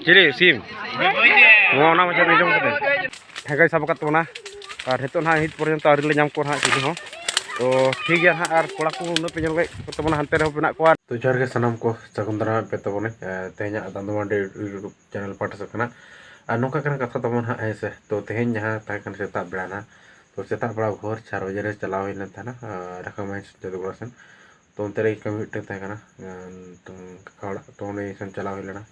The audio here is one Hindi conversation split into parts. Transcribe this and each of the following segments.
Ciri sim. Mau nama macam ni jom kita. Hegai sama kat mana? Hetu na hit porjont ari le nyam ko na sini ho. To ठीक है हां आर कोड़ा को उन्नत पेजल गई तो मन हंते रहो पेना को तो चार के सनम को सकुंदरा पे तो बने तेहኛ दंदमांडे यूट्यूब चैनल पाठ सकना और नौका कना कथा तमन हा ऐसे तो तेहñ जहां ताकन सेता बेड़ाना तो सेता बड़ा भोर 4 बजे रे चलाव हिन था रकमेंस जदुगसन तो उनते कमी टे था तो कावड़ा तो ने सन चलाव हिलना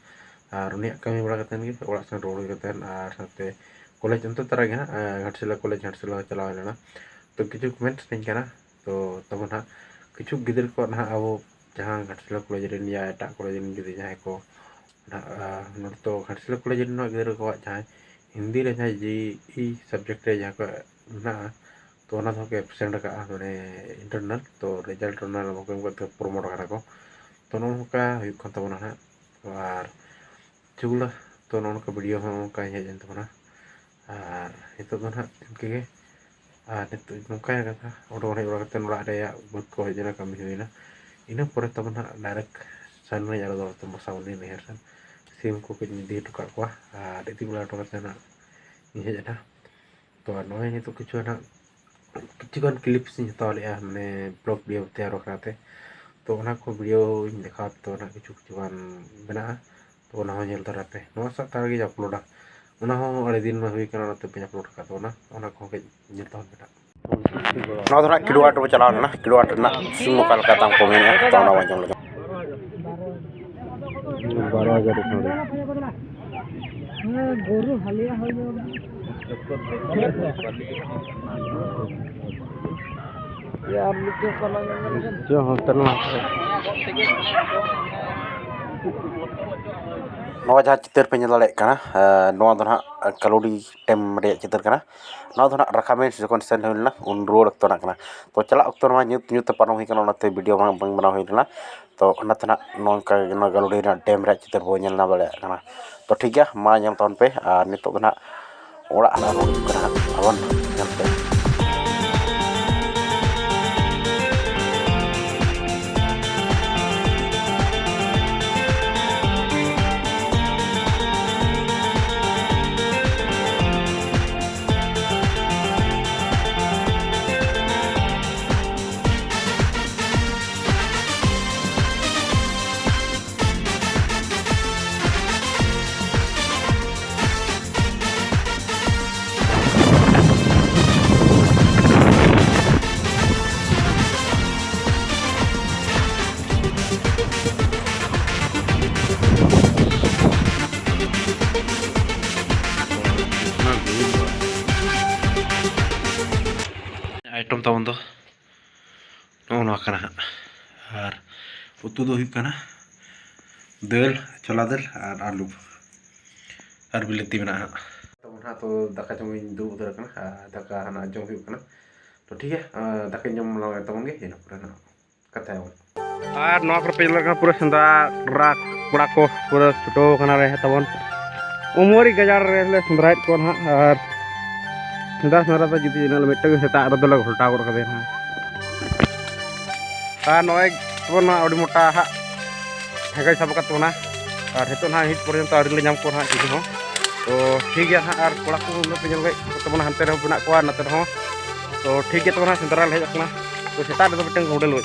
और उनिया कमी बड़ा कतन गे ओड़ा सन रोड कतन और साथे कॉलेज अंत तरह गे घाटशिला कॉलेज घाटशिला चलाव हिलना तो किछु कमेंट्स नहीं करना तो तब ना किछु गिदर को ना अब जहाँ घाटशिला कॉलेज रेन या एटा कॉलेज रेन जुदी जहाँ को ना तो घाटशिला कॉलेज रेन गिदर को जहाँ हिंदी रे जहाँ जी ई सब्जेक्ट रे जहाँ को ना तो ना तो के एब्सेंट का माने इंटरनल तो रिजल्ट ना को प्रमोट करा को तो नोका हुई को तब ना और चुगला तो नोका वीडियो हम का हे जन तब ना और हितो तो ना इनके नौका कथा ओडोरे ओडते नोड़ा रे बुत को हेजना कमी हुईना इना परे तब ना डायरेक्ट सन में जारो दो तो मसावनी नेहर सन सिम को कुछ दी टुका को इति बुला टोका ना ये जना तो नोय नि तो किछु ना किछु गन क्लिप्स नि हताव ले माने ब्लॉग वीडियो तैयार कराते तो ना को वीडियो इन देखा तो ना किछु किछु गन बना तो ना हो जेल तरह पे नो सा तार गे अपलोड उना हो अड़े दिन में हुई करना तो पे अपलोड का तो ना को के जेता बेटा ना तो ना किलोवाट में चलाव ना किलोवाट ना सिम का लगा दाम को में तो ना वजन लगा 12000 गोरु हलिया हो यार लिखे कला जो होटल में नवा जहाँ चितर पे नला नवा दो ना कलोडी टेम रे चितर कना नवा दो ना रकामेंस जखन सेंड होइलना उन रोड अक्तो ना कना तो चला अक्तो ना न्यूत न्यूत पारम होई कना ओनाते वीडियो बंग बना होइलना तो ओनाते ना नोंका ना कलोडी ना टेम रे चितर बो नेल ना बले कना तो ठीक गया मा नेल तन पे और नितो ना ओड़ा ना रोड कना अवन नेल पे आइटम तब दो नोना और उतु दो दाल छोला दाल और आलू और बिलाती में तब तो दाका जम दूब उतर दाका हाँ जम हो तो ठीक है दाका जम लगा तब पूरा कथा और पे पूरा सेंदा कड़ा को पूरा छुटो तब उमरी गजार सेंद्रा को और सेंदा सेंद्रा तो जुदी मिट्टे सेता रदले घोटा कर नय तब अड़ी मोटा हाँ हेगई सब करना और हेतु ना हिट पर्यंत आरी ले नाम को चीज हो तो ठीक है हाँ और कड़ा को पेजल गई तब हंते रहो मेना को नते रहो तो ठीक है तब सेंद्रा ले हेजना तो सेता रे मिट्टे होटल गई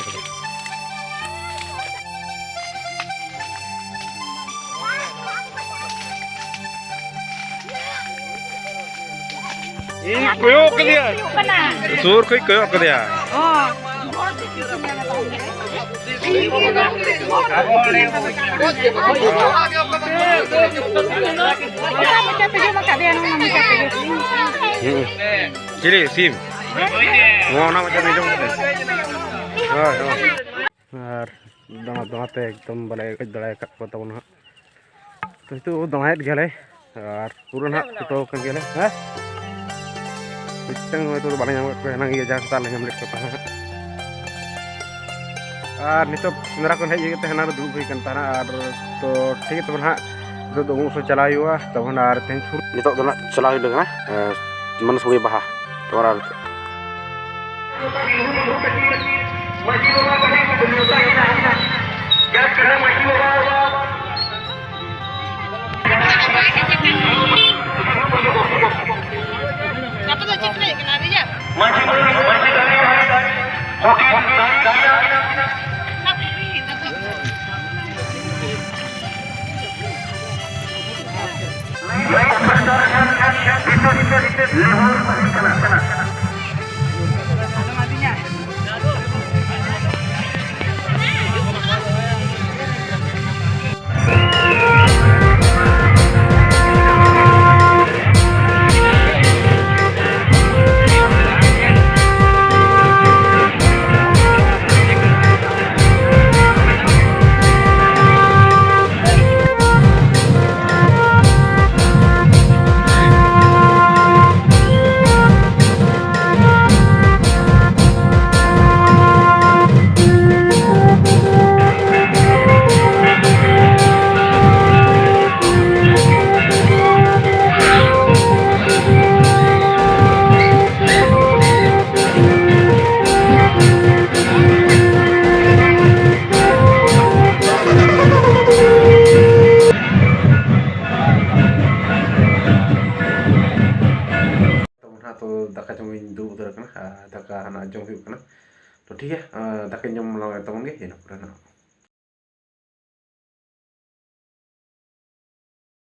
कोयो कदिया सुर कोई कोयो कदिया Ciri sim. Mau nama macam ni jom kita. और दमाते एकदम बड़े दड़ाई kat को तब ना तो itu दमाइत गेले और पूरा ना छुटो कर गेले हैं मिट्टन तो बने नाम को ना ये जहां ताल हम लेट को और नितो सेंद्रा को हेज के हना दुब हुई कन ताना और तो ठीक है तब ना जो दो से चला हुआ तब ना और तेन नितो दो ना चला हुई लगा मन सुई बहा तो और क्या करना तो दाका जम दुब उतर दाका हना जम तो ठीक है दाका जम तबन गे